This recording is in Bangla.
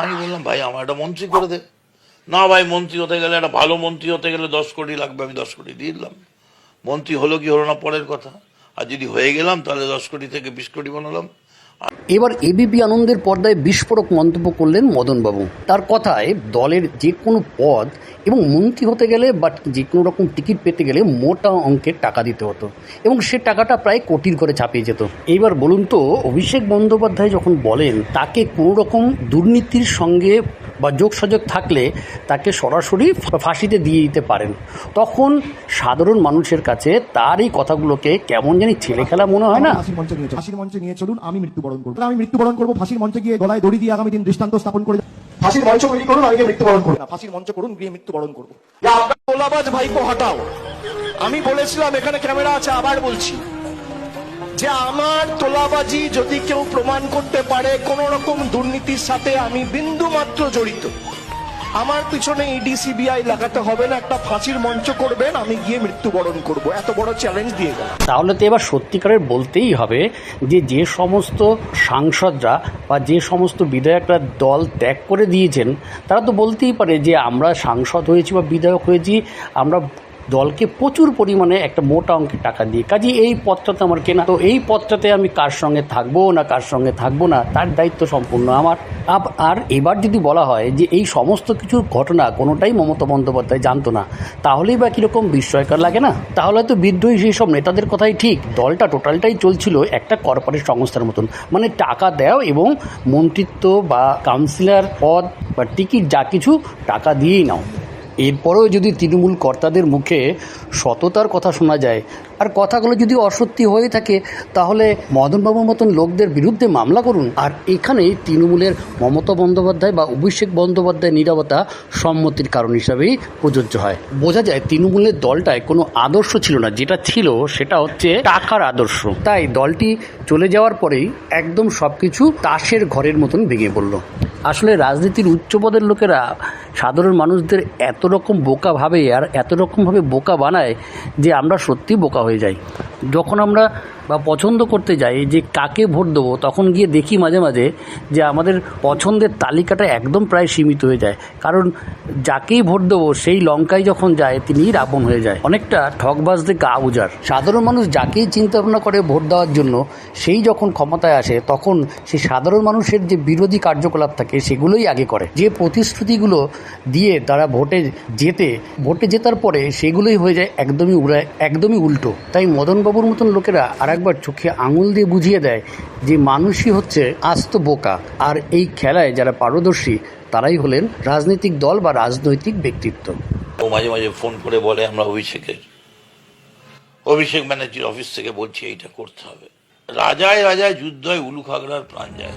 আমি বললাম ভাই আমার একটা মন্ত্রী করে দে। না ভাই মন্ত্রী হতে গেলে, একটা ভালো মন্ত্রী হতে গেলে 10 কোটি লাগবে। আমি 10 কোটি দিয়ে দিলাম। মন্ত্রী হলো কি হলো না পরের কথা, আর যদি হয়ে গেলাম তাহলে 10 কোটি থেকে 20 কোটি বানালাম। এবার এবিপি আনন্দের পর্দায় বিস্ফোরক মন্তব্য করলেন মদনবাবু। তার কথায় দলের যে কোনো পদ এবং মন্ত্রী হতে গেলে বা যে কোনো রকম টিকিট পেতে গেলে মোটা অঙ্কের টাকা দিতে হতো এবং সে টাকাটা প্রায় কোটির করে ছাপিয়ে যেত। এইবার বলুন তো, অভিষেক বন্দ্যোপাধ্যায় যখন বলেন তাকে কোনো রকম দুর্নীতির সঙ্গে বা যোগসাযোগ থাকলে তাকে সরাসরি ফাঁসিতে দিয়ে দিতে পারেন, তখন সাধারণ মানুষের কাছে তার এই কথাগুলোকে কেমন জানি ছেলে খেলা মনে হয় না? ফাঁসির মঞ্চে নিয়ে চলুন, আমি মৃত্যুবরণ করবো। আমি মৃত্যুবরণ করবো, ফাঁসির মঞ্চে গিয়ে গলায় দড়ি দিয়ে আগামী দিন দৃষ্টান্ত স্থাপন করে ফাঁসির মঞ্চ তৈরি করুন, আমি মৃত্যুবরণ করবো না। ফাঁসির মঞ্চ করুন, গিয়ে মৃত্যুবরণ করবো। তোলাবাজ ভাইপো হটাও। আমি বলেছিলাম, এখানে ক্যামেরা আছে, আবার বলছি যে আমার তোলাবাজি যদি কেউ প্রমাণ করতে পারে কোন রকম দুর্নীতির সাথে আমি বিন্দু মাত্র জড়িত, আমার পিছনে ইডি সিবিআই লাগাতে হবে না, একটা ফাঁসির মঞ্চ করবেন, আমি গিয়ে মৃত্যুবরণ করব। এত বড় চ্যালেঞ্জ দিয়ে গেল। তাহলে তো এবার সত্যিকারের বলতেই হবে যে যে সমস্ত সাংসদরা বা যে সমস্ত বিধায়করা দল ত্যাগ করে দিয়েছেন, তারা তো বলতেই পারে যে আমরা সাংসদ হয়েছি বা বিধায়ক হয়েছি আমরা দলকে প্রচুর পরিমাণে একটা মোটা অঙ্কের টাকা দিয়ে, কাজে এই পদটাতে আমার কেনা, তো এই পদটাতে আমি কার সঙ্গে থাকবো না কার সঙ্গে থাকবো না তার দায়িত্ব সম্পূর্ণ আমার। আর এবার যদি বলা হয় যে এই সমস্ত কিছুর ঘটনা কোনোটাই মমতা বন্দ্যোপাধ্যায় জানতো না, তাহলেই বা কীরকম বিস্ময়কর লাগে না? তাহলে তো বিদ্রোহী সেই সব নেতাদের কথাই ঠিক, দলটা টোটালটাই চলছিল একটা কর্পোরেট সংস্থার মতন, মানে টাকা দেও এবং মন্ত্রিত্ব বা কাউন্সিলর পদ বা টিকিট যা কিছু টাকা দিয়েই নাও। এরপরেও যদি তৃণমূল কর্তাদের মুখে সততার কথা শোনা যায় আর কথাগুলো যদি অসত্যি হয়ে থাকে, তাহলে মদনবাবুর মতন লোকদের বিরুদ্ধে মামলা করুন। আর এখানেই তৃণমূলের মমতা বন্দ্যোপাধ্যায় বা অভিষেক বন্দ্যোপাধ্যায়ের নীরবতা সম্মতির কারণ হিসাবেই প্রযোজ্য হয়। বোঝা যায় তৃণমূলের দলটায় কোনো আদর্শ ছিল না, যেটা ছিল সেটা হচ্ছে টাকার আদর্শ। তাই দলটি চলে যাওয়ার পরেই একদম সব কিছু তাসের ঘরের মতন ভেঙে পড়ল। আসলে রাজনীতির উচ্চ পদের লোকেরা সাধারণ মানুষদের এত রকম বোকা ভাবে আর এত রকমভাবে বোকা বানায় যে আমরা সত্যি বোকা হয়ে যাই। যখন আমরা বা পছন্দ করতে যাই যে কাকে ভোট দেবো, তখন গিয়ে দেখি মাঝে মাঝে যে আমাদের পছন্দের তালিকাটা একদম প্রায় সীমিত হয়ে যায়, কারণ যাকেই ভোট দেবো সেই লঙ্কায় যখন যায় তিনিই রাবণ হয়ে যায়। অনেকটা ঠকবাজদের গা উজাড়। সাধারণ মানুষ যাকেই চিন্তা ভাবনা করে ভোট দেওয়ার জন্য, সেই যখন ক্ষমতায় আসে তখন সেই সাধারণ মানুষের যে বিরোধী কার্যকলাপ থাকে সেগুলোই আগে করে। যে প্রতিশ্রুতিগুলো দিয়ে তারা ভোটে জেতার পরে সেগুলোই হয়ে যায় একদমই উল্টো। তাই মদনবাবুর মতন লোকেরা আরেকবার চোখে আঙুল দিয়ে বুঝিয়ে দেয় যে মানুষই হচ্ছে আস্ত বোকা, আর এই খেলায় যারা পারদর্শী তারাই হলেন রাজনৈতিক দল বা রাজনৈতিক ব্যক্তিত্ব। ও মাঝে মাঝে ফোন করে বলে আমরা অভিষেক ব্যানার্জির অফিস থেকে বলছি এইটা করতে হবে। রাজায় রাজায় যুদ্ধ হয়, উলু খাগড়ার প্রাণ যায়।